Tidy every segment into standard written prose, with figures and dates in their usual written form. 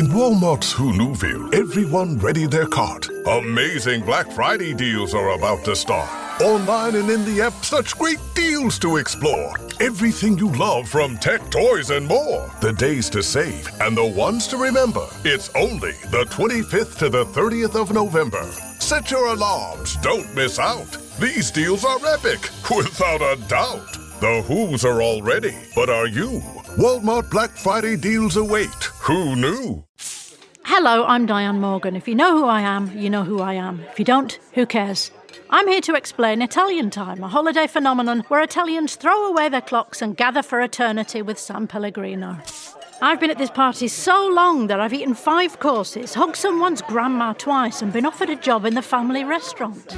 In Walmart's Who'Knewville, everyone ready their cart. Amazing Black Friday deals are about to start. Online and in the app, such great deals to explore. Everything you love from tech, toys, and more. The days to save and the ones to remember. It's only the 25th to the 30th of November. Set your alarms. Don't miss out. These deals are epic, without a doubt. The Who's are all ready, but are you? Walmart Black Friday deals await. Who knew? Hello, I'm Diane Morgan. If you know who I am, you know who I am. If you don't, who cares? I'm here to explain Italian Time, a holiday phenomenon where Italians throw away their clocks and gather for eternity with San Pellegrino. I've been at this party so long that I've eaten 5 courses, hugged someone's grandma twice, and been offered a job in the family restaurant.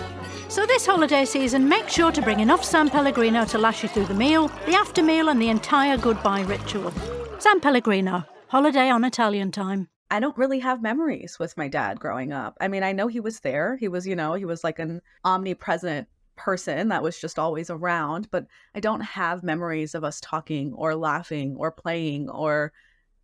So this holiday season, make sure to bring enough San Pellegrino to last you through the meal, the after meal, and the entire goodbye ritual. San Pellegrino, holiday on Italian Time. I don't really have memories with my dad growing up. I mean, I know he was there. He was, he was like an omnipresent person that was just always around, but I don't have memories of us talking or laughing or playing or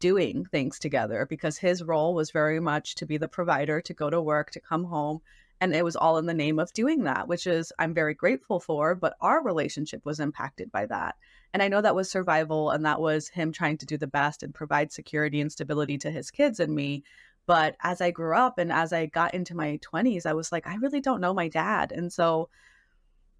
doing things together, because his role was very much to be the provider, to go to work, to come home. And it was all in the name of doing that, which is I'm very grateful for, but our relationship was impacted by that. And I know that was survival, and that was him trying to do the best and provide security and stability to his kids and me. But as I grew up and as I got into my 20s, I was like, I really don't know my dad. And so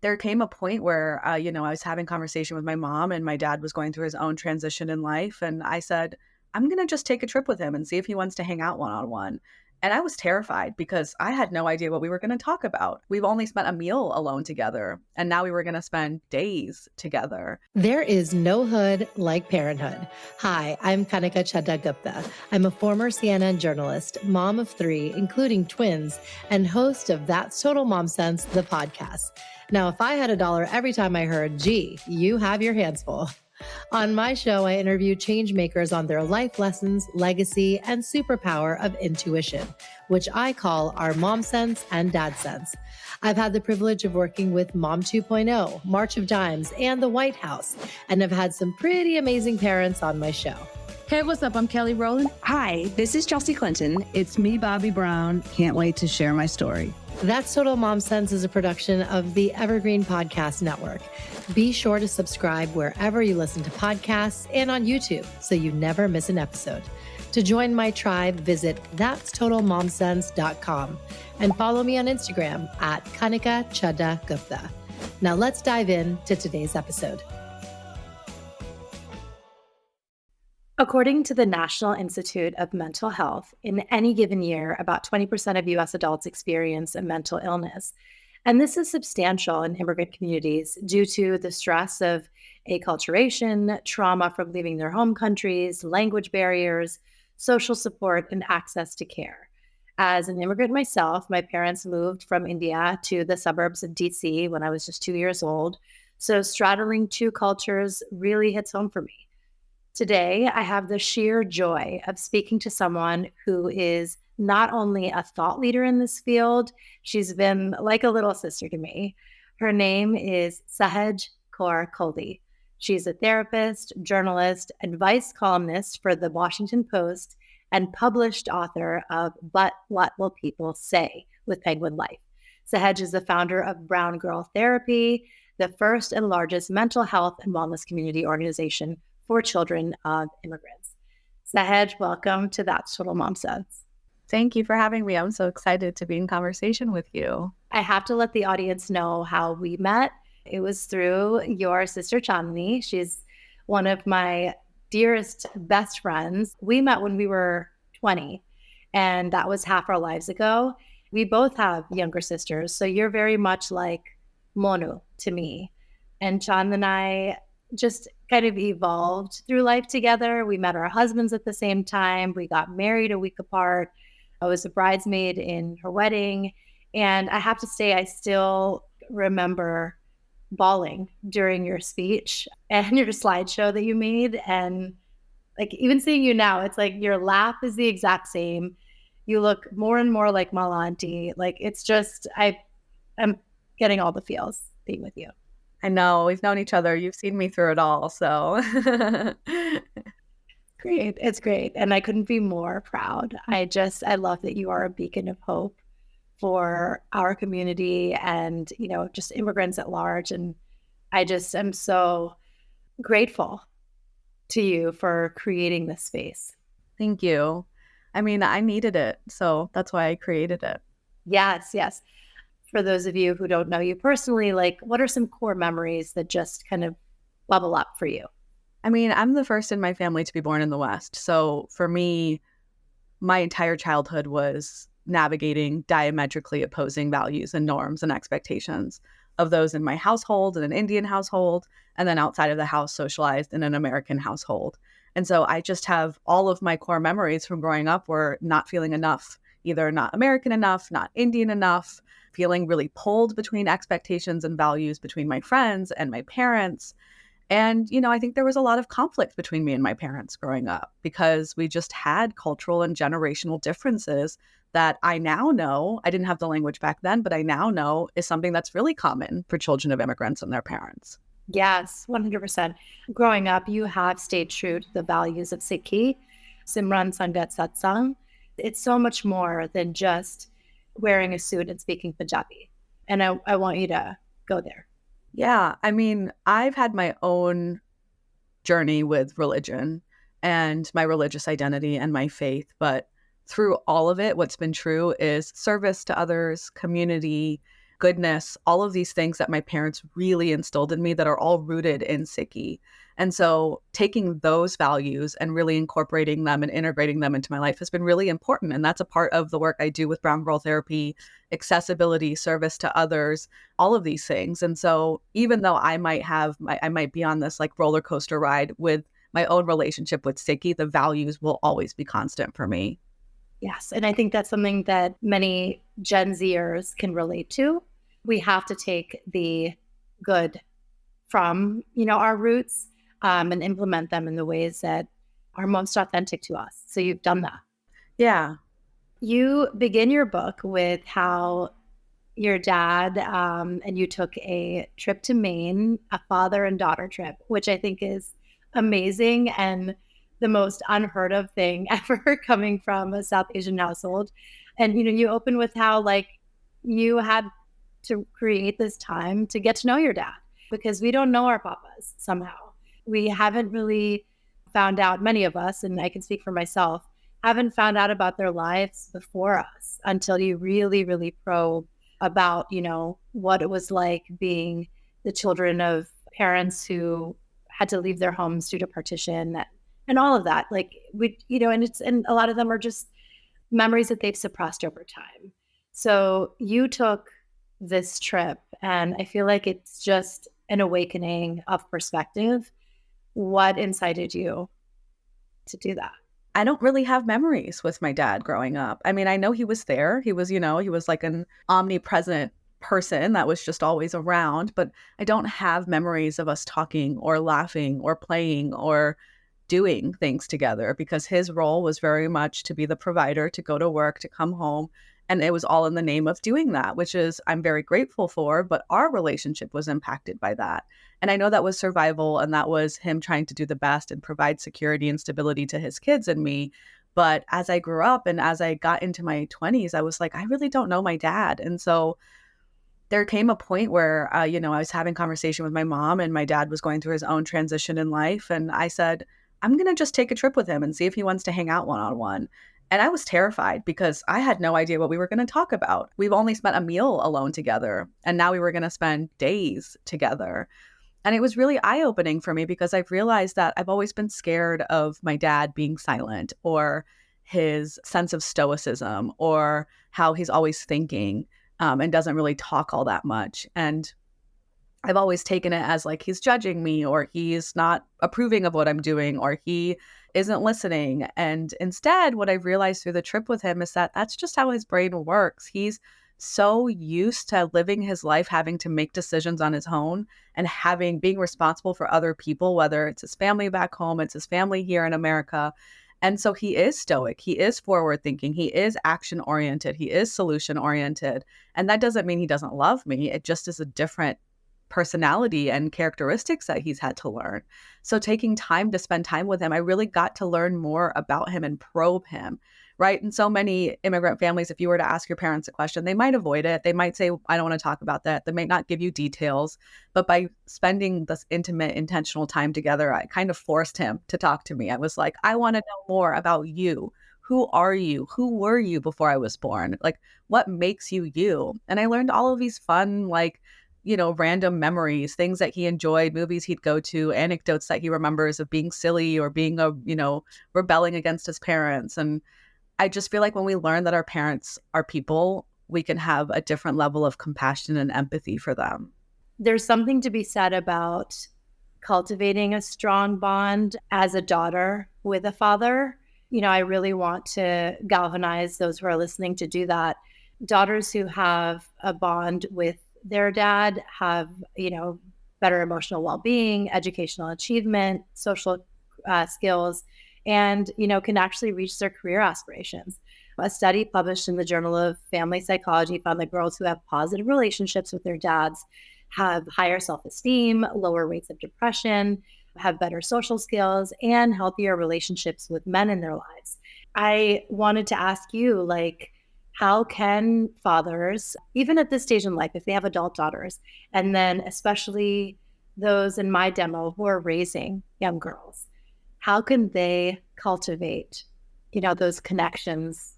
there came a point where, I was having conversation with my mom, and my dad was going through his own transition in life. And I said, I'm going to just take a trip with him and see if he wants to hang out one-on-one. And I was terrified because I had no idea what we were going to talk about. We've only spent a meal alone together, and now we were going to spend days together. There is no hood like parenthood. Hi, I'm Kanika Chadda Gupta. I'm a former CNN journalist, mom of 3, including twins, and host of That's Total Mom Sense, the podcast. Now, if I had $1 every time I heard, gee, you have your hands full. On my show, I interview change makers on their life lessons, legacy, and superpower of intuition, which I call our Mom Sense and Dad Sense. I've had the privilege of working with Mom 2.0, March of Dimes, and the White House, and have had some pretty amazing parents on my show. Hey, what's up? I'm Kelly Rowland. Hi, this is Chelsea Clinton. It's me, Bobby Brown. Can't wait to share my story. That's Total Mom Sense is a production of the Evergreen Podcast Network. Be sure to subscribe wherever you listen to podcasts and on YouTube so you never miss an episode. To join my tribe, visit that'stotalmomsense.com and follow me on Instagram at Kanika Chadda Gupta. Now let's dive in to today's episode. According to the National Institute of Mental Health, in any given year, about 20% of U.S. adults experience a mental illness. And this is substantial in immigrant communities due to the stress of acculturation, trauma from leaving their home countries, language barriers, social support, and access to care. As an immigrant myself, my parents moved from India to the suburbs of DC when I was just 2 years old. So straddling 2 cultures really hits home for me. Today, I have the sheer joy of speaking to someone who is not only a thought leader in this field, she's been like a little sister to me. Her name is Sahaj Kaur Kohli. She's a therapist, journalist, advice columnist for the Washington Post, and published author of But What Will People Say with Penguin Life. Sahaj is the founder of Brown Girl Therapy, the first and largest mental health and wellness community organization for children of immigrants. Sahaj, welcome to That's Total Mom Sense. Thank you for having me. I'm so excited to be in conversation with you. I have to let the audience know how we met. It was through your sister Chandni. She's one of my dearest, best friends. We met when we were 20, and that was half our lives ago. We both have younger sisters, so you're very much like Monu to me. And Chand and I just kind of evolved through life together. We met our husbands at the same time. We got married a week apart. I was a bridesmaid in her wedding. And I have to say, I still remember bawling during your speech and your slideshow that you made. And like, even seeing you now, it's like your laugh is the exact same. You look more and more like Malanti. Like, it's just, I'm getting all the feels being with you. I know, we've known each other. You've seen me through it all. So Great. It's great. And I couldn't be more proud. I love that you are a beacon of hope for our community and, just immigrants at large. And I just am so grateful to you for creating this space. Thank you. I mean, I needed it, so that's why I created it. Yes, yes. For those of you who don't know you personally, like what are some core memories that just kind of bubble up for you? I mean, I'm the first in my family to be born in the West. So for me, my entire childhood was navigating diametrically opposing values and norms and expectations of those in my household, in an Indian household, and then outside of the house, socialized in an American household. And so I just have all of my core memories from growing up were not feeling enough, either not American enough, not Indian enough, feeling really pulled between expectations and values between my friends and my parents. And, I think there was a lot of conflict between me and my parents growing up because we just had cultural and generational differences that I now know, I didn't have the language back then, but I now know is something that's really common for children of immigrants and their parents. Yes, 100%. Growing up, you have stayed true to the values of Sikhi, Simran Sangat Satsang. It's so much more than just wearing a suit and speaking Punjabi. And I want you to go there. Yeah, I mean, I've had my own journey with religion and my religious identity and my faith, but through all of it, what's been true is service to others, community, goodness, all of these things that my parents really instilled in me that are all rooted in Sikhi. And so taking those values and really incorporating them and integrating them into my life has been really important. And that's a part of the work I do with Brown Girl Therapy, accessibility, service to others, all of these things. And so even though I might be on this like roller coaster ride with my own relationship with Sikhi, the values will always be constant for me. Yes. And I think that's something that many Gen Zers can relate to. We have to take the good from, our roots and implement them in the ways that are most authentic to us. So you've done that. Yeah. You begin your book with how your dad and you took a trip to Maine, a father and daughter trip, which I think is amazing and the most unheard of thing ever coming from a South Asian household. And, you open with how like you had to create this time to get to know your dad because we don't know our papas somehow. We haven't really found out, many of us, and I can speak for myself, haven't found out about their lives before us until you really, really probe about, what it was like being the children of parents who had to leave their homes due to partition and all of that. Like and a lot of them are just memories that they've suppressed over time. So you took this trip and I feel like it's just an awakening of perspective. What incited you to do that? I don't really have memories with my dad growing up. I mean, I know he was there. He was, he was like an omnipresent person that was just always around, but I don't have memories of us talking or laughing or playing or doing things together because his role was very much to be the provider, to go to work, to come home. And it was all in the name of doing that, which is I'm very grateful for, but our relationship was impacted by that. And I know that was survival and that was him trying to do the best and provide security and stability to his kids and me. But as I grew up and as I got into my 20s, I was like, I really don't know my dad. And so there came a point where, I was having conversation with my mom and my dad was going through his own transition in life. And I said, I'm going to just take a trip with him and see if he wants to hang out one-on-one. And I was terrified because I had no idea what we were going to talk about. We've only spent a meal alone together. And now we were going to spend days together. And it was really eye-opening for me because I've realized that I've always been scared of my dad being silent or his sense of stoicism or how he's always thinking and doesn't really talk all that much. And I've always taken it as like he's judging me or he's not approving of what I'm doing or he isn't listening. And instead, what I've realized through the trip with him is that that's just how his brain works. He's so used to living his life, having to make decisions on his own and being responsible for other people, whether it's his family back home, it's his family here in America. And so he is stoic, he is forward thinking, he is action oriented, he is solution oriented. And that doesn't mean he doesn't love me. It just is a different personality and characteristics that he's had to learn. So taking time to spend time with him, I really got to learn more about him and probe him, right? And so many immigrant families, if you were to ask your parents a question, they might avoid it. They might say, I don't want to talk about that. They may not give you details. But by spending this intimate, intentional time together, I kind of forced him to talk to me. I was like, I want to know more about you. Who are you? Who were you before I was born? Like, what makes you you? And I learned all of these fun, like, random memories, things that he enjoyed, movies he'd go to, anecdotes that he remembers of being silly or being rebelling against his parents. And I just feel like when we learn that our parents are people, we can have a different level of compassion and empathy for them. There's something to be said about cultivating a strong bond as a daughter with a father. I really want to galvanize those who are listening to do that. Daughters who have a bond with their dad have, better emotional well-being, educational achievement, social skills, and, can actually reach their career aspirations. A study published in the Journal of Family Psychology found that girls who have positive relationships with their dads have higher self-esteem, lower rates of depression, have better social skills, and healthier relationships with men in their lives. I wanted to ask you, how can fathers, even at this stage in life, if they have adult daughters, and then especially those in my demo who are raising young girls, how can they cultivate, those connections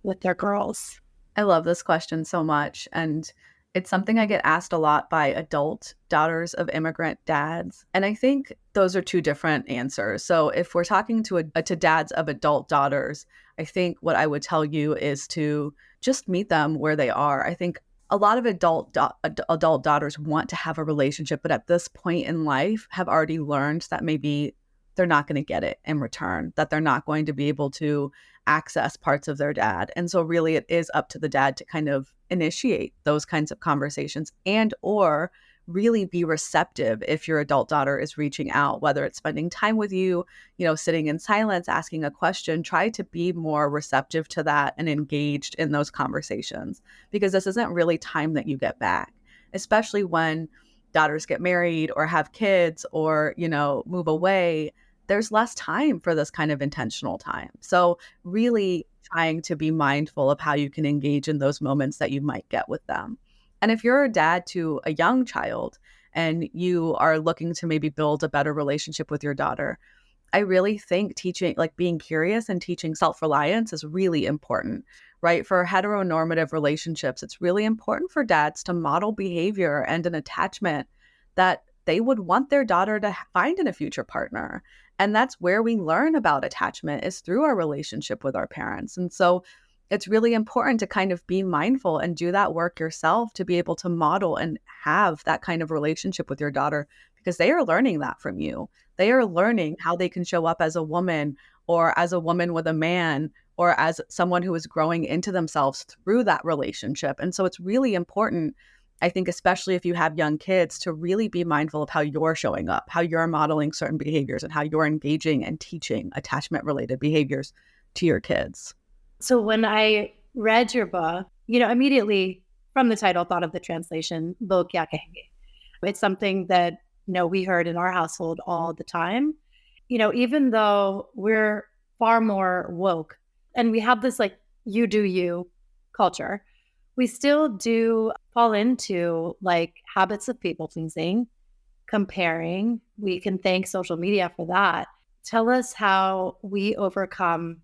with their girls? I love this question so much. And it's something I get asked a lot by adult daughters of immigrant dads. And I think those are two different answers. So if we're talking to dads of adult daughters, I think what I would tell you is to just meet them where they are. I think a lot of adult daughters want to have a relationship, but at this point in life have already learned that maybe they're not going to get it in return, that they're not going to be able to access parts of their dad. And so really it is up to the dad to kind of initiate those kinds of conversations and or really be receptive if your adult daughter is reaching out, whether it's spending time with you, sitting in silence, asking a question. Try to be more receptive to that and engaged in those conversations, because this isn't really time that you get back, especially when daughters get married or have kids or, move away. There's less time for this kind of intentional time. So really trying to be mindful of how you can engage in those moments that you might get with them. And if you're a dad to a young child and you are looking to maybe build a better relationship with your daughter, I really think teaching, being curious and teaching self-reliance is really important, right? For heteronormative relationships, it's really important for dads to model behavior and an attachment that they would want their daughter to find in a future partner. And that's where we learn about attachment, is through our relationship with our parents. And so it's really important to kind of be mindful and do that work yourself to be able to model and have that kind of relationship with your daughter, because they are learning that from you. They are learning how they can show up as a woman or as a woman with a man or as someone who is growing into themselves through that relationship. And so it's really important, I think, especially if you have young kids, to really be mindful of how you're showing up, how you're modeling certain behaviors, and how you're engaging and teaching attachment-related behaviors to your kids. So when I read your book, immediately from the title, thought of the translation, "Lo kya kahenge." It's something that, we heard in our household all the time. Even though we're far more woke and we have this you do you culture, we still do fall into habits of people pleasing, comparing. We can thank social media for that. Tell us how we overcome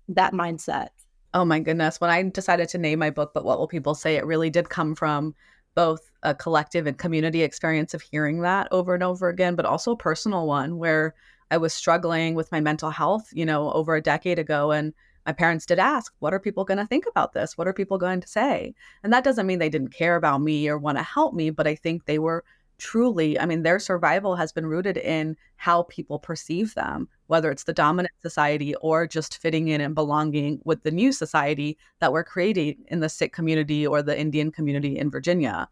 that mindset. Oh my goodness. When I decided to name my book, But What Will People Say, it really did come from both a collective and community experience of hearing that over and over again, but also a personal one where I was struggling with my mental health, over a decade ago. And my parents did ask, what are people going to think about this? What are people going to say? And that doesn't mean they didn't care about me or want to help me, but I think they were truly, their survival has been rooted in how people perceive them, whether it's the dominant society or just fitting in and belonging with the new society that we're creating in the Sikh community or the Indian community in Virginia.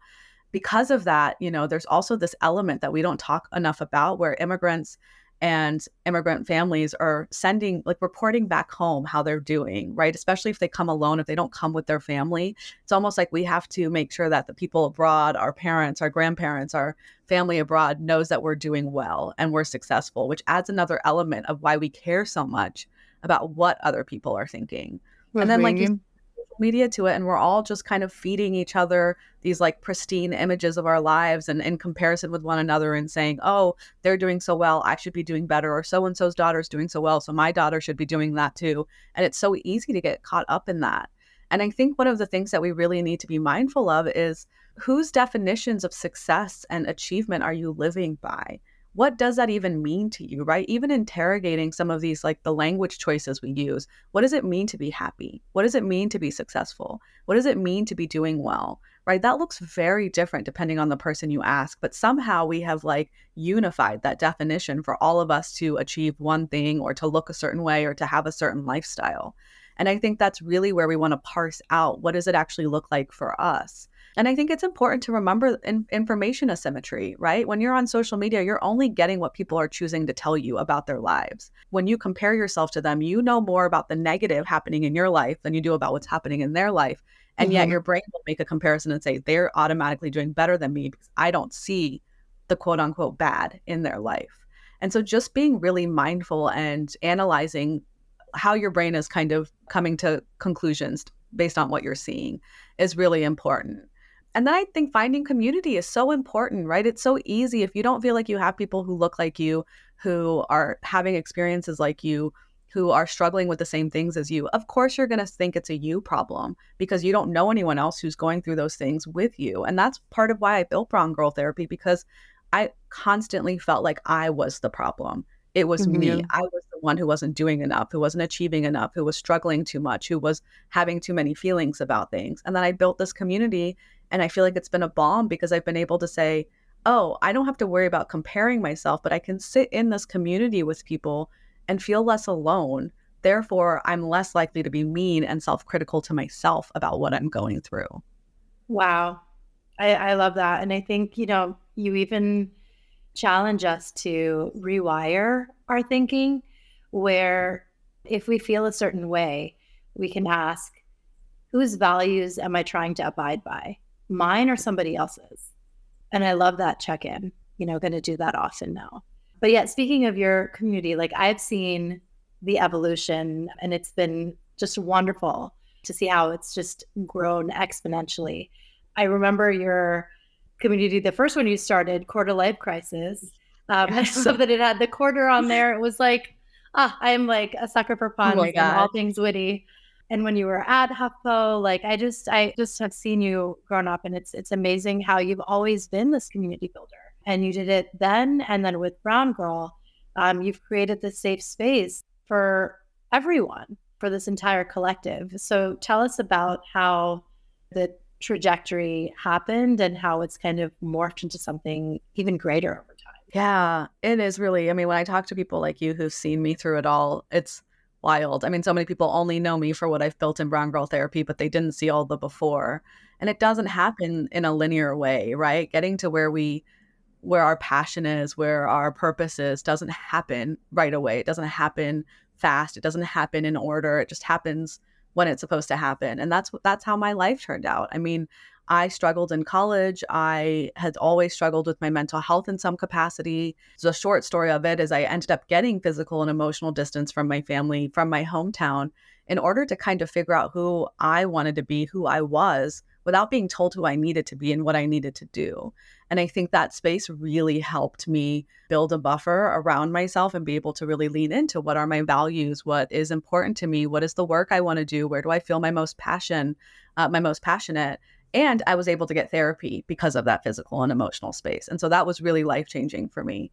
Because of that, there's also this element that we don't talk enough about, where immigrants and immigrant families are sending, like, reporting back home how they're doing, right? Especially if they come alone, if they don't come with their family. It's almost like we have to make sure that the people abroad, our parents, our grandparents, our family abroad knows that we're doing well and we're successful, which adds another element of why we care so much about what other people are thinking. And then, like, you social media to it, and we're all just kind of feeding each other these like pristine images of our lives and in comparison with one another and saying, oh, they're doing so well, I should be doing better, or so and so's daughter's doing so well, so my daughter should be doing that too. And it's so easy to get caught up in that. And I think one of the things that we really need to be mindful of is, whose definitions of success and achievement are you living by? What does that even mean to you, right? Even interrogating some of these, like the language choices we use. What does it mean to be happy? What does it mean to be successful? What does it mean to be doing well, right? That looks very different depending on the person you ask, but somehow we have like unified that definition for all of us to achieve one thing or to look a certain way or to have a certain lifestyle. And I think that's really where we want to parse out, what does it actually look like for us? And I think it's important to remember information asymmetry, right? When you're on social media, you're only getting what people are choosing to tell you about their lives. When you compare yourself to them, you know more about the negative happening in your life than you do about what's happening in their life. And yet your brain will make a comparison and say, they're automatically doing better than me because I don't see the quote unquote bad in their life. And so just being really mindful and analyzing how your brain is kind of coming to conclusions based on what you're seeing is really important. And then I think finding community is so important, right? It's so easy if you don't feel like you have people who look like you, who are having experiences like you, who are struggling with the same things as you. Of course, you're going to think it's a you problem because you don't know anyone else who's going through those things with you. And that's part of why I built Brown Girl Therapy, because I constantly felt like I was the problem. It was me. I was the one who wasn't doing enough, who wasn't achieving enough, who was struggling too much, who was having too many feelings about things. And then I built this community, and I feel like it's been a bomb because I've been able to say, oh, I don't have to worry about comparing myself, but I can sit in this community with people and feel less alone. Therefore, I'm less likely to be mean and self-critical to myself about what I'm going through. Wow. I love that. And I think, you even challenge us to rewire our thinking, where if we feel a certain way, we can ask, whose values am I trying to abide by? Mine or somebody else's? And I love that check-in, going to do that often now. But yeah, speaking of your community, like I've seen the evolution, and it's been just wonderful to see how it's just grown exponentially. I remember your community, the first one you started, Quarter Life Crisis. So that it had the quarter on there. It was like, I am like a sucker for puns and all things witty. And when you were at HuffPo, like I just have seen you grown up, and it's amazing how you've always been this community builder. And you did it then, and then with Brown Girl, you've created this safe space for everyone, for this entire collective. So tell us about how the trajectory happened and how it's kind of morphed into something even greater over time. Yeah, it is really. I mean, when I talk to people like you who've seen me through it all, it's wild. I mean, so many people only know me for what I've built in Brown Girl Therapy, but they didn't see all the before. And it doesn't happen in a linear way, right? Getting to where our passion is, where our purpose is, doesn't happen right away. It doesn't happen fast. It doesn't happen in order. It just happens when it's supposed to happen. And that's how my life turned out. I mean, I struggled in college. I had always struggled with my mental health in some capacity. The short story of it is I ended up getting physical and emotional distance from my family, from my hometown, in order to kind of figure out who I wanted to be, who I was, without being told who I needed to be and what I needed to do. And I think that space really helped me build a buffer around myself and be able to really lean into what are my values, what is important to me, what is the work I want to do, where do I feel my most passionate. And I was able to get therapy because of that physical and emotional space. And so that was really life-changing for me.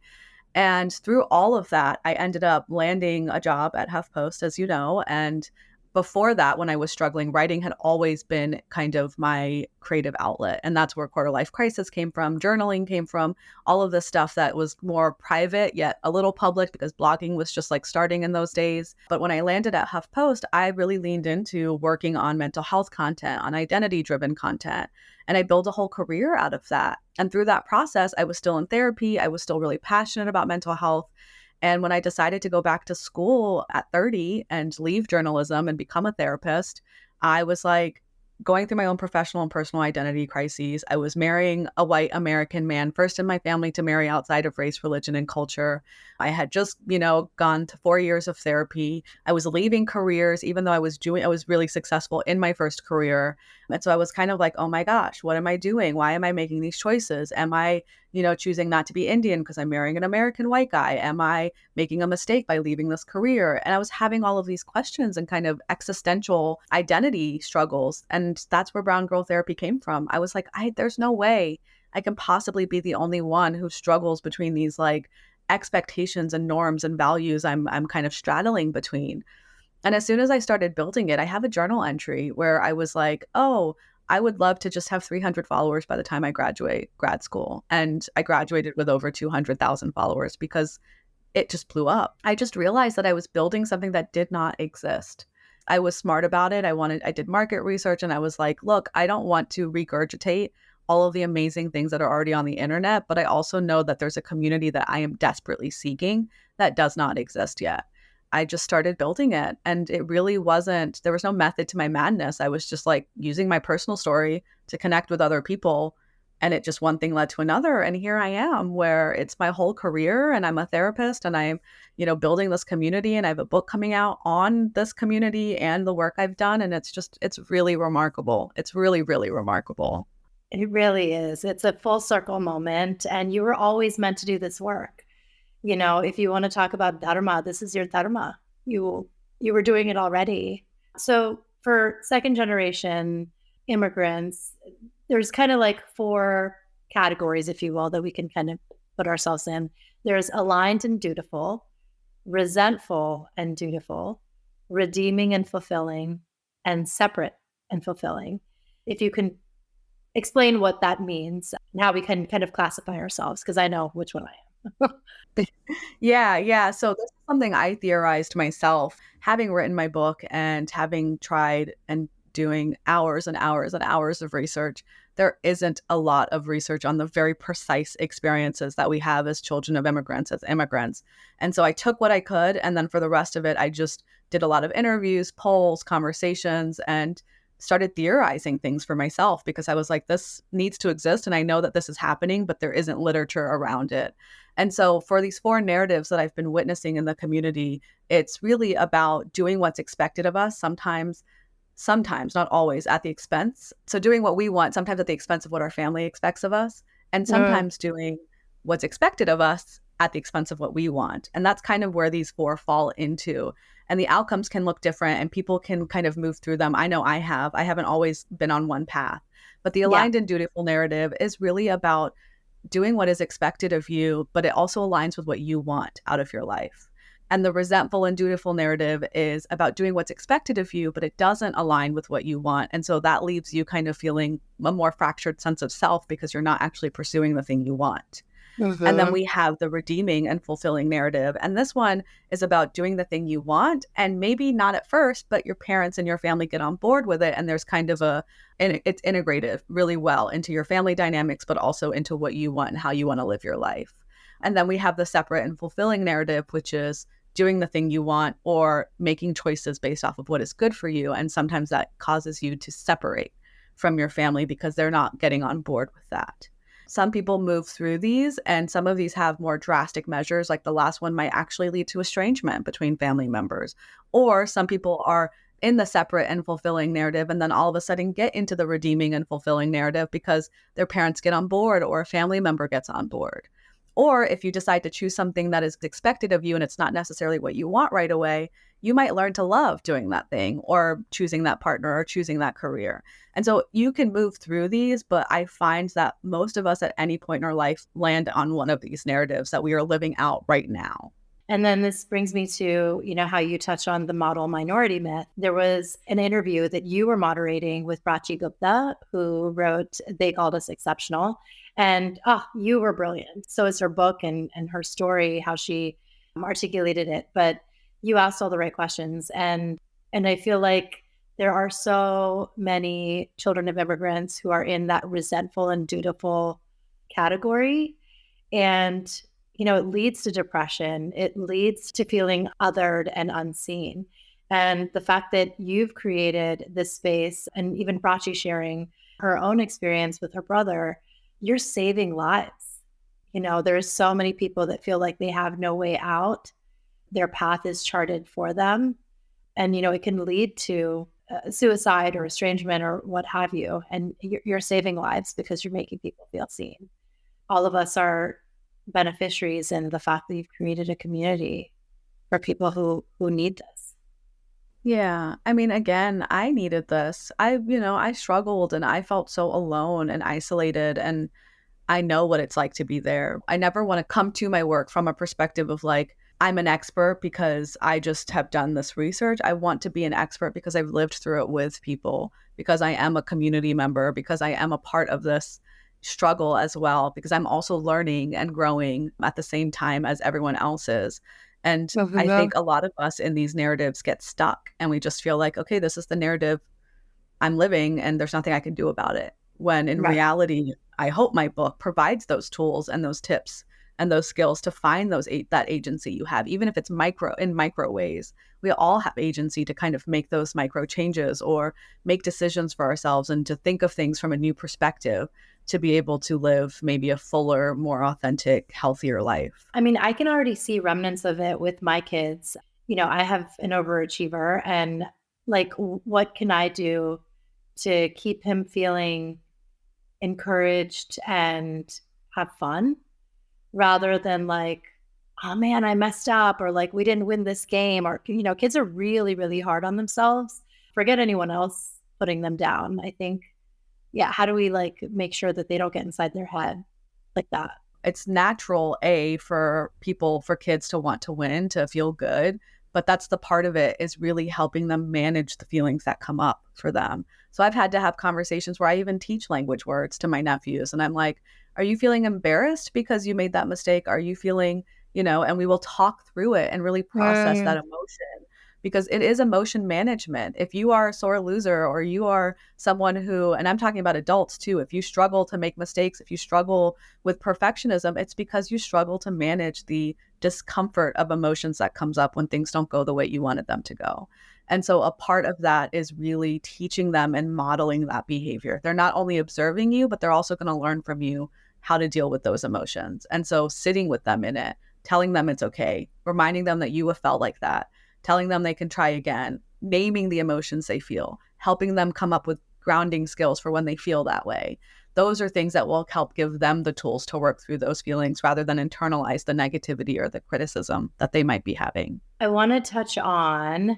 And through all of that, I ended up landing a job at HuffPost, as you know. And before that, when I was struggling, writing had always been kind of my creative outlet. And that's where Quarter Life Crisis came from, journaling came from, all of this stuff that was more private, yet a little public, because blogging was just like starting in those days. But when I landed at HuffPost, I really leaned into working on mental health content, on identity-driven content. And I built a whole career out of that. And through that process, I was still in therapy. I was still really passionate about mental health. And when I decided to go back to school at 30 and leave journalism and become a therapist, I was like going through my own professional and personal identity crises. I was marrying a white American man, first in my family to marry outside of race, religion, and culture. I had just, gone to 4 years of therapy. I was leaving careers, even though I was really successful in my first career. And so I was kind of like, oh my gosh, what am I doing? Why am I making these choices? Am I, choosing not to be Indian because I'm marrying an American white guy? Am I making a mistake by leaving this career? And I was having all of these questions and kind of existential identity struggles. And that's where Brown Girl Therapy came from. I was like, there's no way I can possibly be the only one who struggles between these like expectations and norms and values I'm kind of straddling between. And as soon as I started building it, I have a journal entry where I was like, oh, I would love to just have 300 followers by the time I graduate grad school. And I graduated with over 200,000 followers because it just blew up. I just realized that I was building something that did not exist. I was smart about it. I did market research, and I was like, look, I don't want to regurgitate all of the amazing things that are already on the internet, but I also know that there's a community that I am desperately seeking that does not exist yet. I just started building it, and it really wasn't, there was no method to my madness. I was just like using my personal story to connect with other people, and it just one thing led to another. And here I am, where it's my whole career, and I'm a therapist, and I'm, building this community, and I have a book coming out on this community and the work I've done. And it's really remarkable. It's really, really remarkable. It really is. It's a full circle moment. And you were always meant to do this work. If you want to talk about dharma, this is your dharma. You were doing it already. So for second generation immigrants, there's kind of like 4 categories, if you will, that we can kind of put ourselves in. There's aligned and dutiful, resentful and dutiful, redeeming and fulfilling, and separate and fulfilling. If you can explain what that means and how we can kind of classify ourselves, because I know which one I am. Yeah. So this is something I theorized myself, having written my book and having tried and doing hours and hours and hours of research. There isn't a lot of research on the very precise experiences that we have as children of immigrants, as immigrants. And so I took what I could, and then for the rest of it, I just did a lot of interviews, polls, conversations, and started theorizing things for myself, because I was like, this needs to exist. And I know that this is happening, but there isn't literature around it. And so for these 4 narratives that I've been witnessing in the community, it's really about doing what's expected of us, sometimes, not always, at the expense. So doing what we want, sometimes at the expense of what our family expects of us, and sometimes doing what's expected of us at the expense of what we want. And that's kind of where these 4 fall into. And the outcomes can look different, and people can kind of move through them. I know I haven't always been on one path, but the aligned and dutiful narrative is really about doing what is expected of you, but it also aligns with what you want out of your life. And the resentful and dutiful narrative is about doing what's expected of you, but it doesn't align with what you want. And so that leaves you kind of feeling a more fractured sense of self, because you're not actually pursuing the thing you want. And then we have the redeeming and fulfilling narrative. And this one is about doing the thing you want, and maybe not at first, but your parents and your family get on board with it. And there's kind of it's integrated really well into your family dynamics, but also into what you want and how you want to live your life. And then we have the separate and fulfilling narrative, which is doing the thing you want or making choices based off of what is good for you. And sometimes that causes you to separate from your family because they're not getting on board with that. Some people move through these, and some of these have more drastic measures, like the last one might actually lead to estrangement between family members. Or some people are in the separate and fulfilling narrative, and then all of a sudden get into the redeeming and fulfilling narrative because their parents get on board or a family member gets on board. Or if you decide to choose something that is expected of you and it's not necessarily what you want right away, you might learn to love doing that thing or choosing that partner or choosing that career. And so you can move through these, but I find that most of us at any point in our life land on one of these narratives that we are living out right now. And then this brings me to, how you touch on the model minority myth. There was an interview that you were moderating with Prachi Gupta, who wrote They Called Us Exceptional. And you were brilliant. So is her book and her story, how she articulated it. But you asked all the right questions. And I feel like there are so many children of immigrants who are in that resentful and dutiful category. And, it leads to depression. It leads to feeling othered and unseen. And the fact that you've created this space, and even Prachi sharing her own experience with her brother, you're saving lives. There's so many people that feel like they have no way out. Their path is charted for them. And, it can lead to suicide or estrangement or what have you. And you're saving lives because you're making people feel seen. All of us are beneficiaries in the fact that you've created a community for people who need this. Yeah. I mean, again, I needed this. I struggled and I felt so alone and isolated, and I know what it's like to be there. I never want to come to my work from a perspective of like, I'm an expert because I just have done this research. I want to be an expert because I've lived through it with people, because I am a community member, because I am a part of this struggle as well, because I'm also learning and growing at the same time as everyone else is. And I think a lot of us in these narratives get stuck and we just feel like, okay, this is the narrative I'm living and there's nothing I can do about it. When in reality, I hope my book provides those tools and those tips and those skills to find that agency you have, even if it's in micro ways. We all have agency to kind of make those micro changes or make decisions for ourselves and to think of things from a new perspective to be able to live maybe a fuller, more authentic, healthier life. I mean, I can already see remnants of it with my kids. I have an overachiever, and like, what can I do to keep him feeling encouraged and have fun, rather than like, oh man, I messed up, or like, we didn't win this game, or, kids are really, really hard on themselves. Forget anyone else putting them down. I think, how do we like make sure that they don't get inside their head like that? It's natural, for kids to want to win, to feel good. But that's the part of it, is really helping them manage the feelings that come up for them. So I've had to have conversations where I even teach language words to my nephews. And I'm like, are you feeling embarrassed because you made that mistake? Are you feeling, and we will talk through it and really process that emotion, because it is emotion management. If you are a sore loser, or you are someone who, and I'm talking about adults too, if you struggle to make mistakes, if you struggle with perfectionism, it's because you struggle to manage the discomfort of emotions that comes up when things don't go the way you wanted them to go. And so a part of that is really teaching them and modeling that behavior. They're not only observing you, but they're also going to learn from you how to deal with those emotions. And so sitting with them in it, telling them it's okay, reminding them that you have felt like that, telling them they can try again, naming the emotions they feel, helping them come up with grounding skills for when they feel that way. Those are things that will help give them the tools to work through those feelings rather than internalize the negativity or the criticism that they might be having. I want to touch on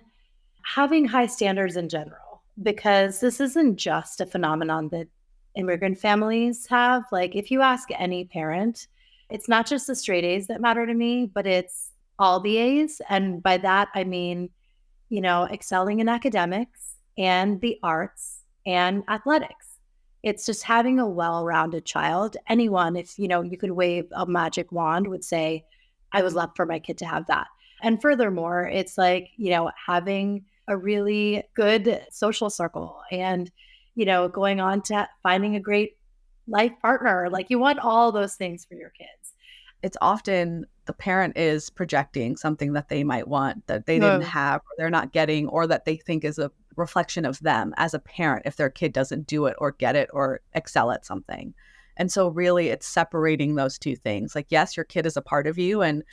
having high standards in general, because this isn't just a phenomenon that immigrant families have. Like, if you ask any parent, it's not just the straight A's that matter to me, but it's all the A's. And by that, I mean, excelling in academics and the arts and athletics. It's just having a well-rounded child. Anyone, if, you could wave a magic wand, would say, I would love for my kid to have that. And furthermore, it's like, having a really good social circle and, going on to finding a great life partner. Like, you want all those things for your kids. It's often the parent is projecting something that they might want that they didn't have, or they're not getting, or that they think is a reflection of them as a parent if their kid doesn't do it or get it or excel at something. And so really it's separating those two things. Like, yes, your kid is a part of you and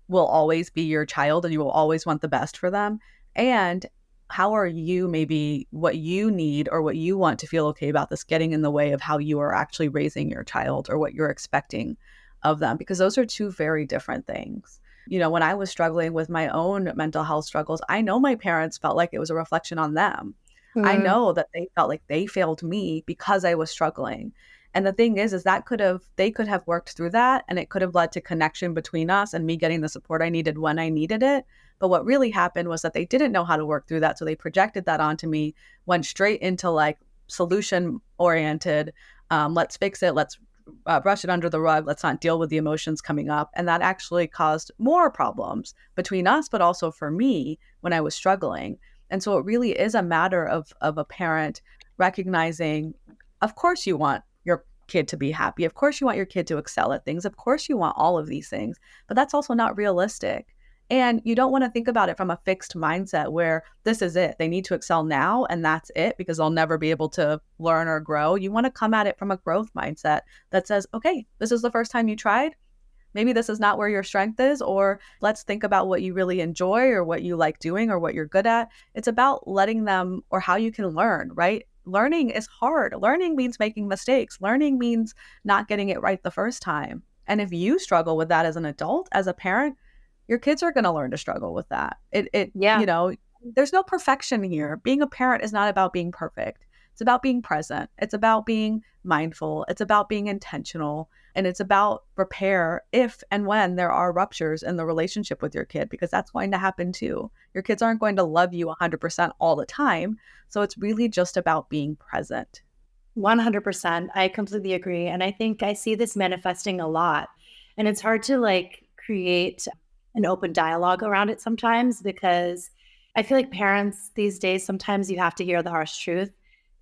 will always be your child and you will always want the best for them. And how are you, maybe what you need or what you want to feel okay about this getting in the way of how you are actually raising your child or what you're expecting of them? Because those are two very different things. When I was struggling with my own mental health struggles, I know my parents felt like it was a reflection on them. I know that they felt like they failed me because I was struggling. And the thing is that they could have worked through that, and it could have led to connection between us and me getting the support I needed when I needed it. But what really happened was that they didn't know how to work through that. So they projected that onto me, went straight into like solution oriented. Let's fix it. Let's brush it under the rug. Let's not deal with the emotions coming up. And that actually caused more problems between us, but also for me when I was struggling. And so it really is a matter of a parent recognizing, of course you want your kid to be happy. Of course you want your kid to excel at things. Of course you want all of these things, but that's also not realistic. And you don't want to think about it from a fixed mindset where this is it. They need to excel now and that's it because they'll never be able to learn or grow. You want to come at it from a growth mindset that says, okay, this is the first time you tried. Maybe this is not where your strength is, or let's think about what you really enjoy or what you like doing or what you're good at. It's about letting them, or how you can learn, right? Learning is hard. Learning means making mistakes. Learning means not getting it right the first time. And if you struggle with that as an adult, as a parent, your kids are going to learn to struggle with that. Yeah. There's no perfection here. Being a parent is not about being perfect. It's about being present. It's about being mindful. It's about being intentional. And it's about repair if and when there are ruptures in the relationship with your kid, because that's going to happen too. Your kids aren't going to love you 100% all the time. So it's really just about being present. 100%. I completely agree. And I think I see this manifesting a lot. And it's hard to create an open dialogue around it sometimes, because I feel like parents these days, sometimes you have to hear the harsh truth.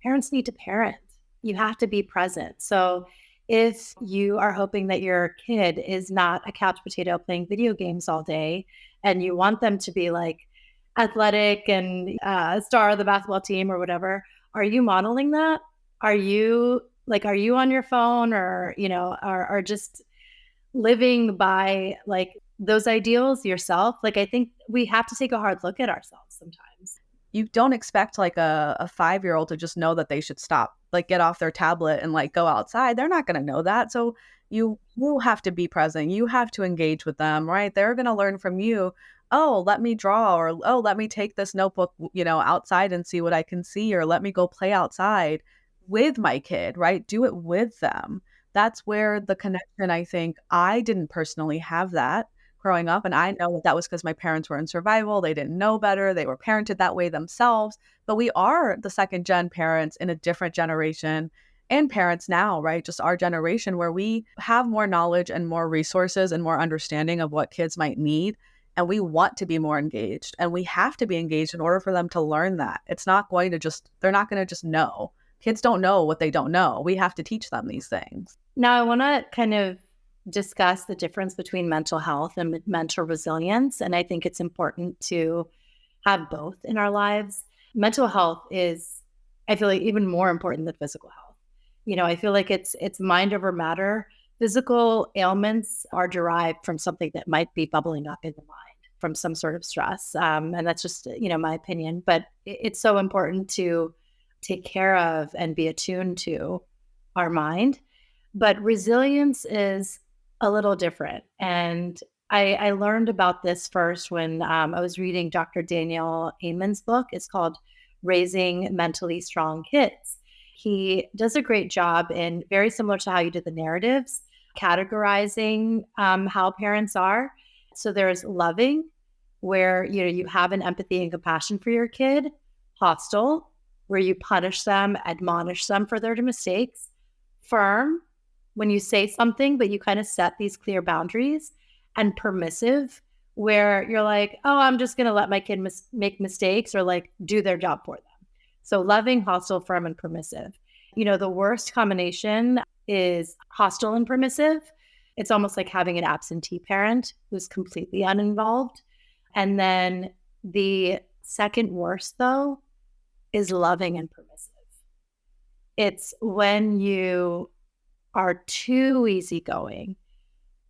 Parents need to parent. You have to be present. So if you are hoping that your kid is not a couch potato playing video games all day, and you want them to be athletic and a star of the basketball team or whatever, are you modeling that? Are you on your phone or are just living by those ideals yourself? I think we have to take a hard look at ourselves sometimes. You don't expect a 5-year-old to just know that they should stop, get off their tablet and go outside. They're not going to know that. So you have to be present. You have to engage with them, right? They're going to learn from you. Oh, let me draw, or, oh, let me take this notebook, outside and see what I can see, or let me go play outside with my kid, right? Do it with them. That's where the connection, I think, I didn't personally have that growing up. And I know that was because my parents were in survival. They didn't know better. They were parented that way themselves. But we are the second gen parents in a different generation, and parents now, right? Just our generation, where we have more knowledge and more resources and more understanding of what kids might need. And we want to be more engaged, and we have to be engaged in order for them to learn that. It's not going to they're not going to just know. Kids don't know what they don't know. We have to teach them these things. Now, I want to kind of discuss the difference between mental health and mental resilience. And I think it's important to have both in our lives. Mental health is, I feel like, even more important than physical health. I feel like it's mind over matter. Physical ailments are derived from something that might be bubbling up in the mind from some sort of stress. And that's just, my opinion. But it's so important to take care of and be attuned to our mind. But resilience is a little different. And I learned about this first when I was reading Dr. Daniel Amen's book. It's called Raising Mentally Strong Kids. He does a great job in, very similar to how you did the narratives, categorizing how parents are. So there's loving, where you have an empathy and compassion for your kid. Hostile, where you punish them, admonish them for their mistakes. Firm, when you say something, but you kind of set these clear boundaries. And permissive, where you're like, oh, I'm just going to let my kid make mistakes or do their job for them. So loving, hostile, firm, and permissive. The worst combination is hostile and permissive. It's almost like having an absentee parent who's completely uninvolved. And then the second worst, though, is loving and permissive. It's when you are too easygoing,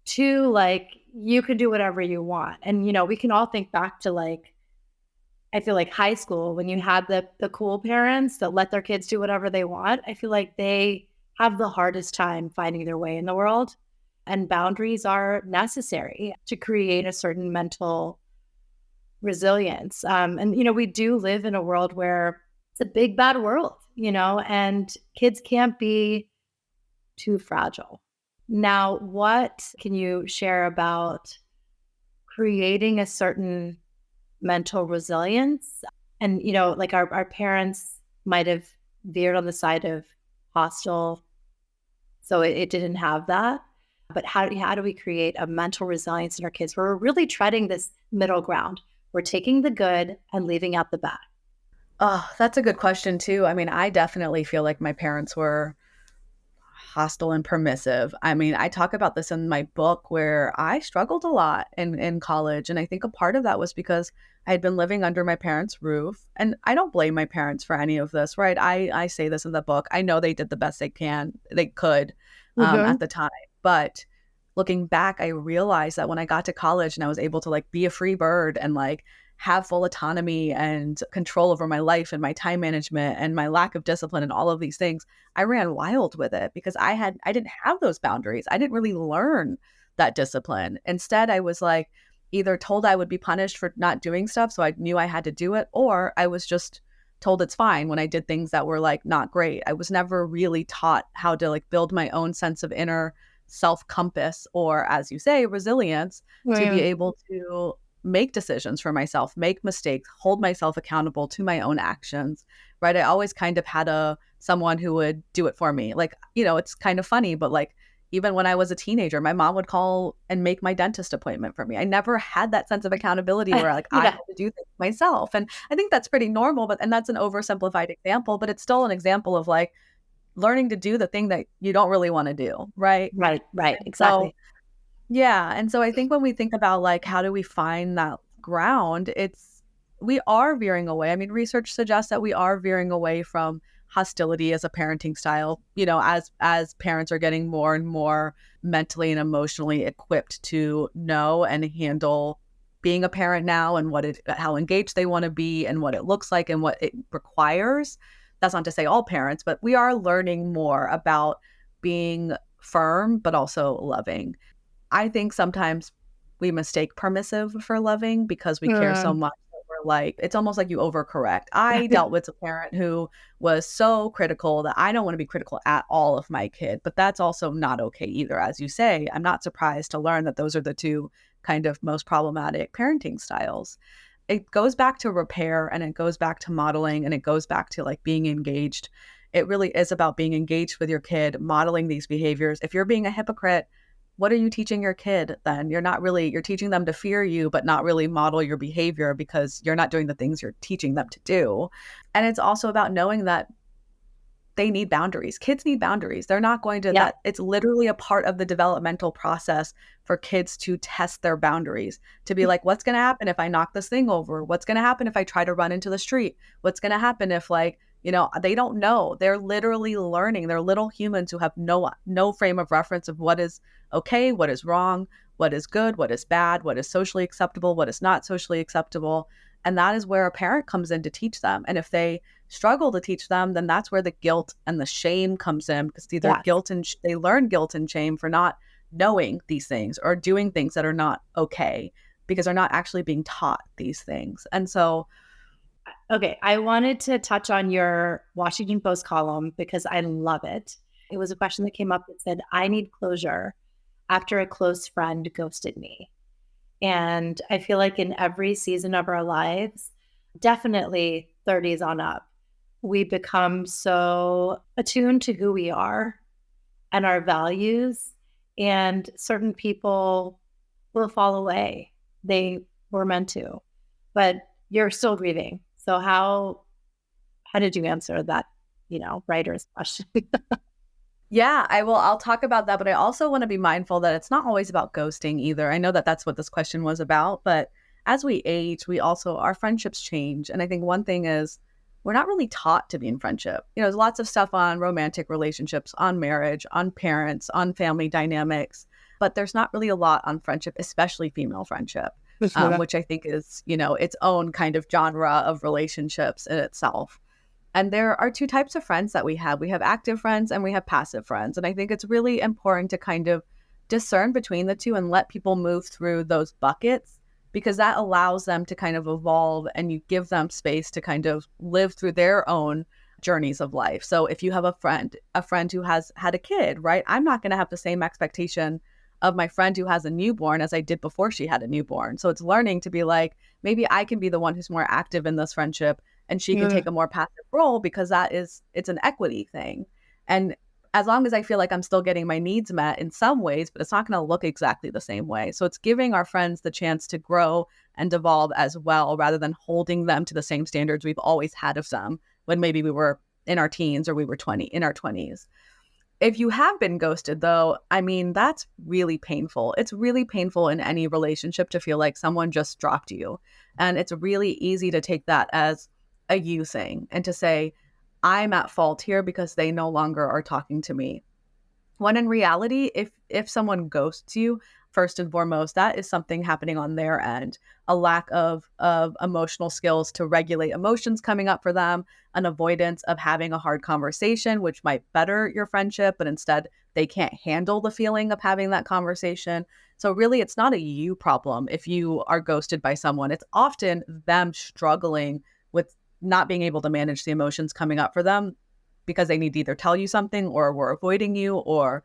too you can do whatever you want. And, we can all think back to I feel like high school, when you had the cool parents that let their kids do whatever they want. I feel like they have the hardest time finding their way in the world. And boundaries are necessary to create a certain mental resilience. And, we do live in a world where it's a big, bad world, and kids can't be too fragile. Now, what can you share about creating a certain mental resilience? And, our parents might have veered on the side of hostile, so it didn't have that. But how do we create a mental resilience in our kids where we're really treading this middle ground? We're taking the good and leaving out the bad. Oh, that's a good question too. I mean, I definitely feel like my parents were hostile and permissive. I mean, I talk about this in my book where I struggled a lot in college. And I think a part of that was because I had been living under my parents' roof. And I don't blame my parents for any of this, right? I say this in the book. I know they did the best they could at the time. But looking back, I realized that when I got to college and I was able to like be a free bird and like have full autonomy and control over my life and my time management and my lack of discipline and all of these things, I ran wild with it because I didn't have those boundaries. I didn't really learn that discipline. Instead, I was like either told I would be punished for not doing stuff, so I knew I had to do it, or I was just told it's fine when I did things that were like not great. I was never really taught how to like build my own sense of inner self compass, or as you say, resilience, to be able to make decisions for myself, make mistakes, hold myself accountable to my own actions, right? I always kind of had someone who would do it for me. Like, it's kind of funny, but like, even when I was a teenager, my mom would call and make my dentist appointment for me. I never had that sense of accountability where like I had to do things myself. And I think that's pretty normal, and that's an oversimplified example, but it's still an example of like learning to do the thing that you don't really want to do, right? Right, exactly. Yeah. And so I think when we think about like, how do we find that ground, we are veering away. I mean, research suggests that we are veering away from hostility as a parenting style, as parents are getting more and more mentally and emotionally equipped to know and handle being a parent now and how engaged they want to be and what it looks like and what it requires. That's not to say all parents, but we are learning more about being firm, but also loving. I think sometimes we mistake permissive for loving because we care so much that we're like, it's almost like you overcorrect. I dealt with a parent who was so critical that I don't want to be critical at all of my kid, but that's also not okay either. As you say, I'm not surprised to learn that those are the two kind of most problematic parenting styles. It goes back to repair, and it goes back to modeling, and it goes back to like being engaged. It really is about being engaged with your kid, modeling these behaviors. If you're being a hypocrite, what are you teaching your kid then? You're teaching them to fear you, but not really model your behavior because you're not doing the things you're teaching them to do. And it's also about knowing that they need boundaries. Kids need boundaries. They're not going to, it's literally a part of the developmental process for kids to test their boundaries, to be like, what's going to happen if I knock this thing over? What's going to happen if I try to run into the street? What's going to happen if they don't know. They're literally learning. They're little humans who have no frame of reference of what is okay, what is wrong, what is good, what is bad, what is socially acceptable, what is not socially acceptable. And that is where a parent comes in to teach them. And if they struggle to teach them, then that's where the guilt and the shame comes in, because either they learn guilt and shame for not knowing these things or doing things that are not okay because they're not actually being taught these things. And so okay, I wanted to touch on your Washington Post column because I love it. It was a question that came up that said, I need closure after a close friend ghosted me. And I feel like in every season of our lives, definitely 30s on up, we become so attuned to who we are and our values, and certain people will fall away. They were meant to, but you're still grieving. So how did you answer that, writer's question? Yeah, I'll talk about that, but I also want to be mindful that it's not always about ghosting either. I know that that's what this question was about, but as we age, our friendships change. And I think one thing is we're not really taught to be in friendship. There's lots of stuff on romantic relationships, on marriage, on parents, on family dynamics, but there's not really a lot on friendship, especially female friendship, which I think is, its own kind of genre of relationships in itself. And there are two types of friends that we have. We have active friends and we have passive friends. And I think it's really important to kind of discern between the two and let people move through those buckets, because that allows them to kind of evolve and you give them space to kind of live through their own journeys of life. So if you have a friend who has had a kid, right? I'm not going to have the same expectation of my friend who has a newborn as I did before she had a newborn. So it's learning to be like, maybe I can be the one who's more active in this friendship and she can take a more passive role, because it's an equity thing. And as long as I feel like I'm still getting my needs met in some ways, but it's not going to look exactly the same way. So it's giving our friends the chance to grow and evolve as well, rather than holding them to the same standards we've always had of them when maybe we were in our teens or we were in our 20s. If you have been ghosted, though, I mean, that's really painful. It's really painful in any relationship to feel like someone just dropped you. And it's really easy to take that as a you thing and to say, I'm at fault here because they no longer are talking to me. When in reality, if someone ghosts you, first and foremost, that is something happening on their end, a lack of emotional skills to regulate emotions coming up for them, an avoidance of having a hard conversation, which might better your friendship, but instead they can't handle the feeling of having that conversation. So really, it's not a you problem if you are ghosted by someone. It's often them struggling with not being able to manage the emotions coming up for them because they need to either tell you something or were avoiding you or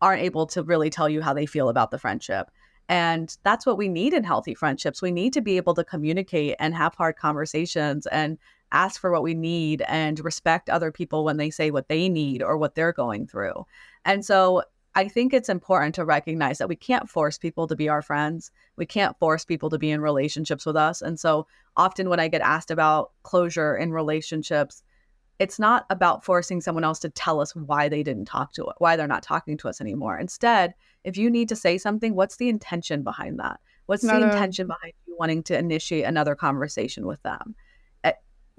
aren't able to really tell you how they feel about the friendship. And that's what we need in healthy friendships. We need to be able to communicate and have hard conversations and ask for what we need and respect other people when they say what they need or what they're going through. And so I think it's important to recognize that we can't force people to be our friends. We can't force people to be in relationships with us. And so often when I get asked about closure in relationships, it's not about forcing someone else to tell us why they didn't talk to us, why they're not talking to us anymore. Instead, if you need to say something, what's the intention behind that? What's the intention behind you wanting to initiate another conversation with them?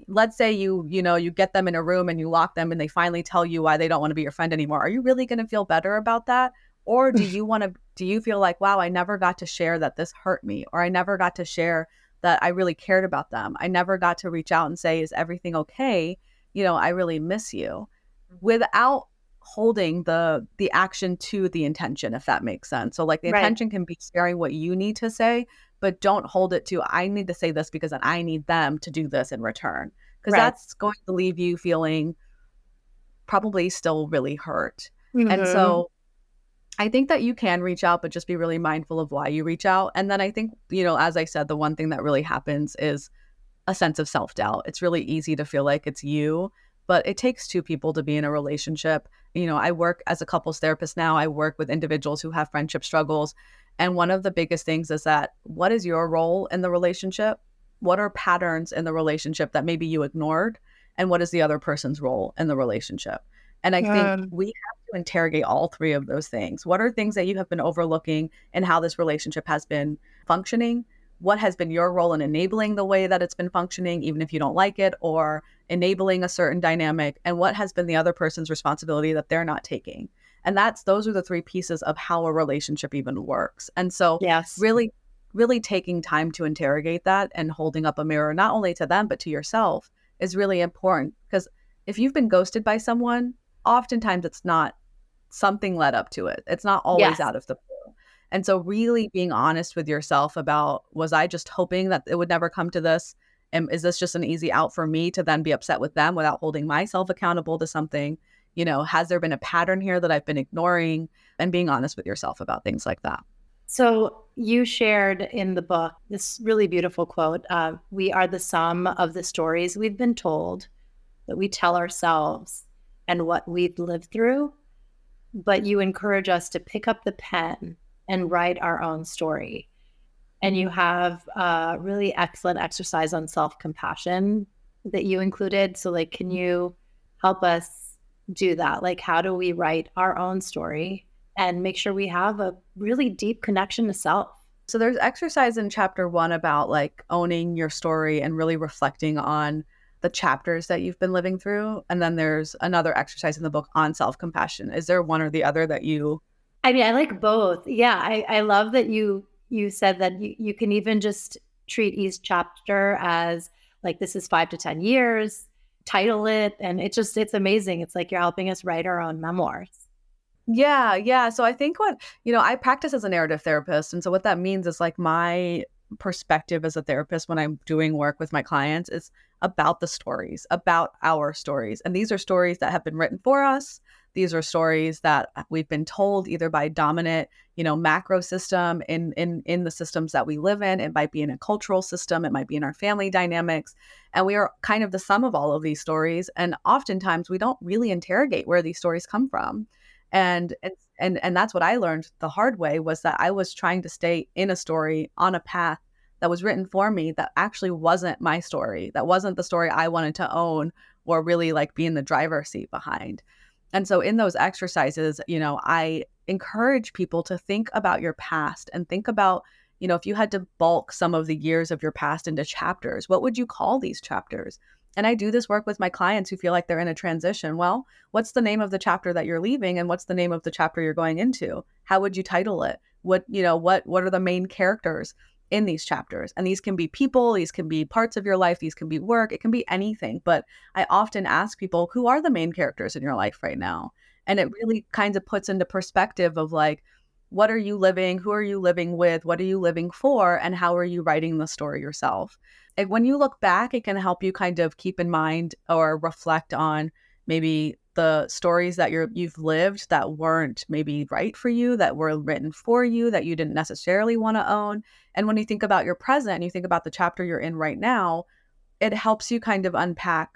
Let's say you get them in a room and you lock them and they finally tell you why they don't want to be your friend anymore. Are you really going to feel better about that? Or do you feel like, wow, I never got to share that this hurt me, or I never got to share that I really cared about them. I never got to reach out and say, is everything okay? I really miss you, without holding the action to the intention, if that makes sense. So like the intention can be sharing what you need to say, but don't hold it to, I need to say this because I need them to do this in return. Because that's going to leave you feeling probably still really hurt. Mm-hmm. And so I think that you can reach out, but just be really mindful of why you reach out. And then I think, as I said, the one thing that really happens is a sense of self-doubt. It's really easy to feel like it's you, but it takes two people to be in a relationship. I work as a couples therapist now. I work with individuals who have friendship struggles. And one of the biggest things is that, what is your role in the relationship? What are patterns in the relationship that maybe you ignored? And what is the other person's role in the relationship? And I think we have to interrogate all three of those things. What are things that you have been overlooking in how this relationship has been functioning? What has been your role in enabling the way that it's been functioning, even if you don't like it, or enabling a certain dynamic? And what has been the other person's responsibility that they're not taking? And those are the three pieces of how a relationship even works. And so really, really taking time to interrogate that and holding up a mirror, not only to them, but to yourself, is really important. Because if you've been ghosted by someone, oftentimes it's not something led up to it. It's not always out of the blue. And so really being honest with yourself about, was I just hoping that it would never come to this? And is this just an easy out for me to then be upset with them without holding myself accountable to something? Has there been a pattern here that I've been ignoring? And being honest with yourself about things like that. So you shared in the book this really beautiful quote, we are the sum of the stories we've been told, that we tell ourselves, and what we've lived through. But you encourage us to pick up the pen and write our own story. And you have a really excellent exercise on self-compassion that you included. So like, can you help us do that? Like, how do we write our own story and make sure we have a really deep connection to self? So there's exercise in chapter 1 about like owning your story and really reflecting on the chapters that you've been living through. And then there's another exercise in the book on self-compassion. Is there one or the other that you... I mean, I like both. Yeah, I love that you said that you can even just treat each chapter as like, this is 5 to 10 years, title it. And it's amazing. It's like you're helping us write our own memoirs. Yeah. So I think I practice as a narrative therapist. And so what that means is like my perspective as a therapist when I'm doing work with my clients is about the stories, about our stories. And these are stories that have been written for us. These are stories that we've been told either by dominant, macro system in the systems that we live in. It might be in a cultural system. It might be in our family dynamics. And we are kind of the sum of all of these stories. And oftentimes we don't really interrogate where these stories come from. And that's what I learned the hard way, was that I was trying to stay in a story on a path that was written for me that actually wasn't my story. That wasn't the story I wanted to own or really like be in the driver's seat behind. And so in those exercises, I encourage people to think about your past and think about, if you had to bulk some of the years of your past into chapters, what would you call these chapters? And I do this work with my clients who feel like they're in a transition. Well, what's the name of the chapter that you're leaving and what's the name of the chapter you're going into? How would you title it? What are the main characters in these chapters? And these can be people, these can be parts of your life, these can be work, it can be anything. But I often ask people, who are the main characters in your life right now? And it really kind of puts into perspective of like, what are you living? Who are you living with? What are you living for? And how are you writing the story yourself? And when you look back, it can help you kind of keep in mind or reflect on maybe the stories that you've lived that weren't maybe right for you, that were written for you, that you didn't necessarily want to own. And when you think about your present and you think about the chapter you're in right now, it helps you kind of unpack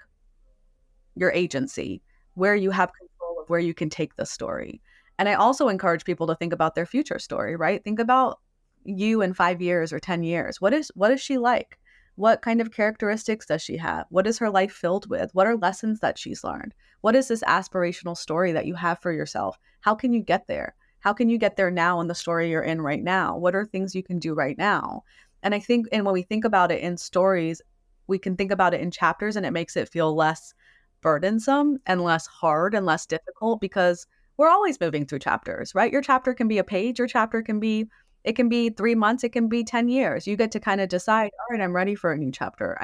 your agency, where you have control of where you can take the story. And I also encourage people to think about their future story, right? Think about you in 5 years or 10 years. What is she like? What kind of characteristics does she have? What is her life filled with? What are lessons that she's learned? What is this aspirational story that you have for yourself? How can you get there? How can you get there now in the story you're in right now? What are things you can do right now? And I think, and when we think about it in stories, we can think about it in chapters and it makes it feel less burdensome and less hard and less difficult because we're always moving through chapters, right? Your chapter can be a page, your chapter can be 3 months, it can be 10 years. You get to kind of decide, all right, I'm ready for a new chapter.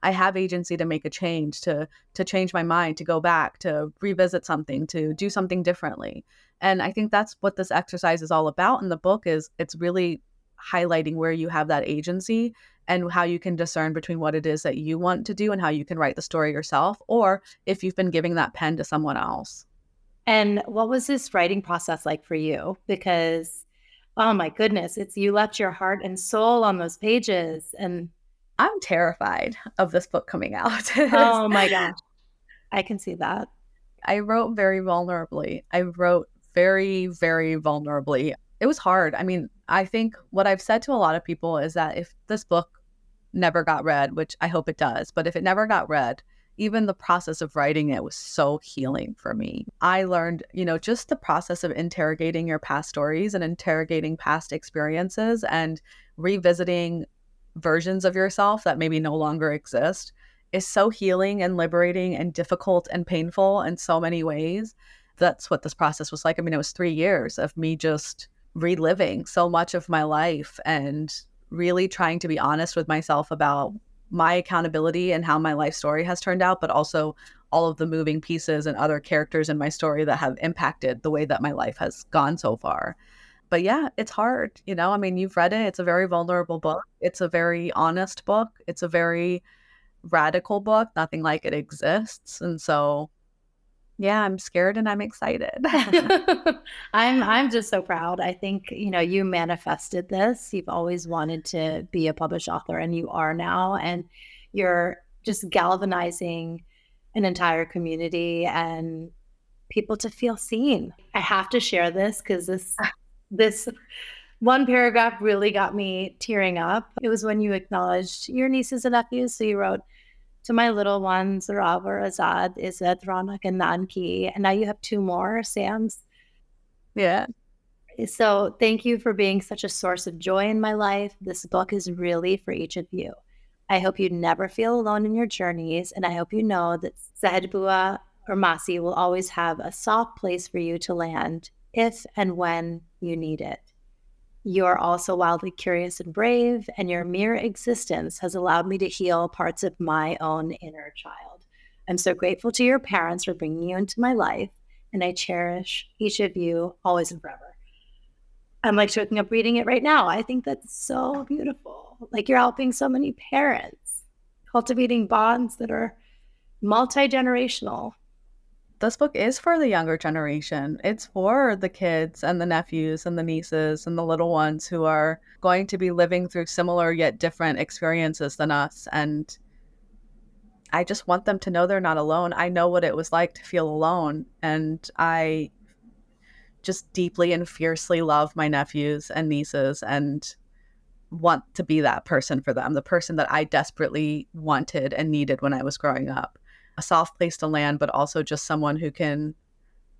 I have agency to make a change, to change my mind, to go back, to revisit something, to do something differently. And I think that's what this exercise is all about in the book is it's really highlighting where you have that agency and how you can discern between what it is that you want to do and how you can write the story yourself, or if you've been giving that pen to someone else. And what was this writing process like for you? Because, oh my goodness, you left your heart and soul on those pages. And I'm terrified of this book coming out. oh my gosh, I can see that. I wrote very vulnerably. I wrote very, very vulnerably. It was hard. I mean, I think what I've said to a lot of people is that if this book never got read, which I hope it does, but if it never got read, even the process of writing it was so healing for me. I learned, just the process of interrogating your past stories and interrogating past experiences and revisiting versions of yourself that maybe no longer exist is so healing and liberating and difficult and painful in so many ways. That's what this process was like. I mean, it was 3 years of me just reliving so much of my life and really trying to be honest with myself about my accountability and how my life story has turned out, but also all of the moving pieces and other characters in my story that have impacted the way that my life has gone so far. But yeah, it's hard. I mean, you've read it. It's a very vulnerable book. It's a very honest book. It's a very radical book. Nothing like it exists. And so, yeah, I'm scared and I'm excited. I'm just so proud. I think, you manifested this. You've always wanted to be a published author and you are now, and you're just galvanizing an entire community and people to feel seen. I have to share this because this one paragraph really got me tearing up. It was when you acknowledged your nieces and nephews. So you wrote, to my little ones, Ravar, Azad, Ized, Ronak, and Nanki. And now you have 2 more, Sams. Yeah. So thank you for being such a source of joy in my life. This book is really for each of you. I hope you never feel alone in your journeys. And I hope you know that Sahedbua or Masi will always have a soft place for you to land if and when you need it. You are also wildly curious and brave, and your mere existence has allowed me to heal parts of my own inner child. I'm so grateful to your parents for bringing you into my life, and I cherish each of you always and forever. I'm like choking up reading it right now. I think that's so beautiful. Like you're helping so many parents, cultivating bonds that are multi-generational. This book is for the younger generation. It's for the kids and the nephews and the nieces and the little ones who are going to be living through similar yet different experiences than us. And I just want them to know they're not alone. I know what it was like to feel alone. And I just deeply and fiercely love my nephews and nieces and want to be that person for them, the person that I desperately wanted and needed when I was growing up. A soft place to land, but also just someone who can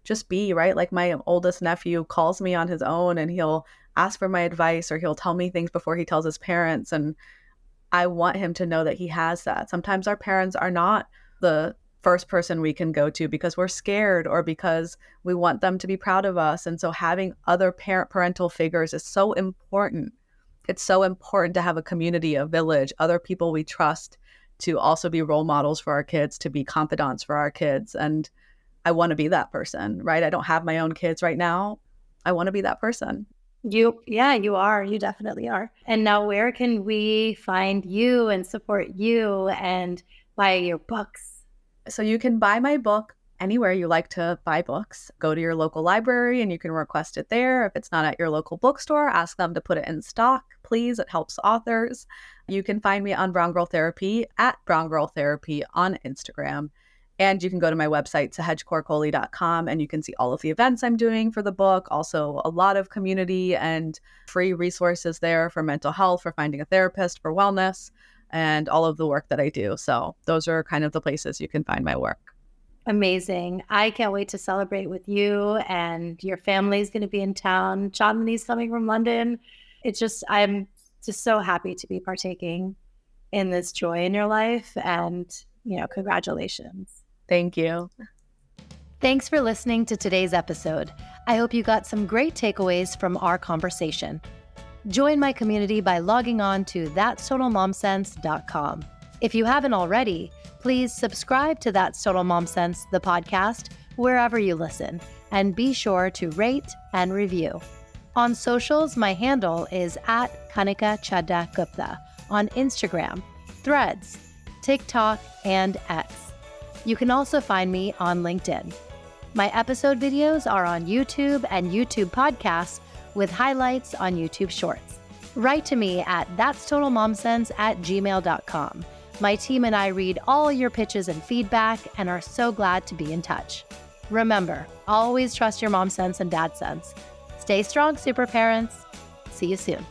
just be, right? Like my oldest nephew calls me on his own and he'll ask for my advice or he'll tell me things before he tells his parents. And I want him to know that he has that. Sometimes our parents are not the first person we can go to because we're scared or because we want them to be proud of us. And so having other parental figures is so important. It's so important to have a community, a village, other people we trust to also be role models for our kids, to be confidants for our kids. And I want to be that person, right? I don't have my own kids right now. I want to be that person. You are. You definitely are. And now where can we find you and support you and buy your books? So you can buy my book anywhere you like to buy books. Go to your local library and you can request it there. If it's not at your local bookstore, ask them to put it in stock, please. It helps authors. You can find me on Brown Girl Therapy at Brown Girl Therapy on Instagram. And you can go to my website, sahajkaurkohli.com, and you can see all of the events I'm doing for the book. Also, a lot of community and free resources there for mental health, for finding a therapist, for wellness, and all of the work that I do. So those are kind of the places you can find my work. Amazing. I can't wait to celebrate with you, and your family's going to be in town. Chandani's coming from London. I'm just so happy to be partaking in this joy in your life, and, congratulations. Thank you. Thanks for listening to today's episode. I hope you got some great takeaways from our conversation. Join my community by logging on to that'stotalmomsense.com. If you haven't already, please subscribe to That's Total Mom Sense, the podcast, wherever you listen, and be sure to rate and review. On socials, my handle is at Kanika Chadda Gupta on Instagram, Threads, TikTok, and X. You can also find me on LinkedIn. My episode videos are on YouTube and YouTube podcasts with highlights on YouTube Shorts. Write to me at that'stotalmomsense@gmail.com. My team and I read all your pitches and feedback and are so glad to be in touch. Remember, always trust your mom sense and dad sense. Stay strong, super parents. See you soon.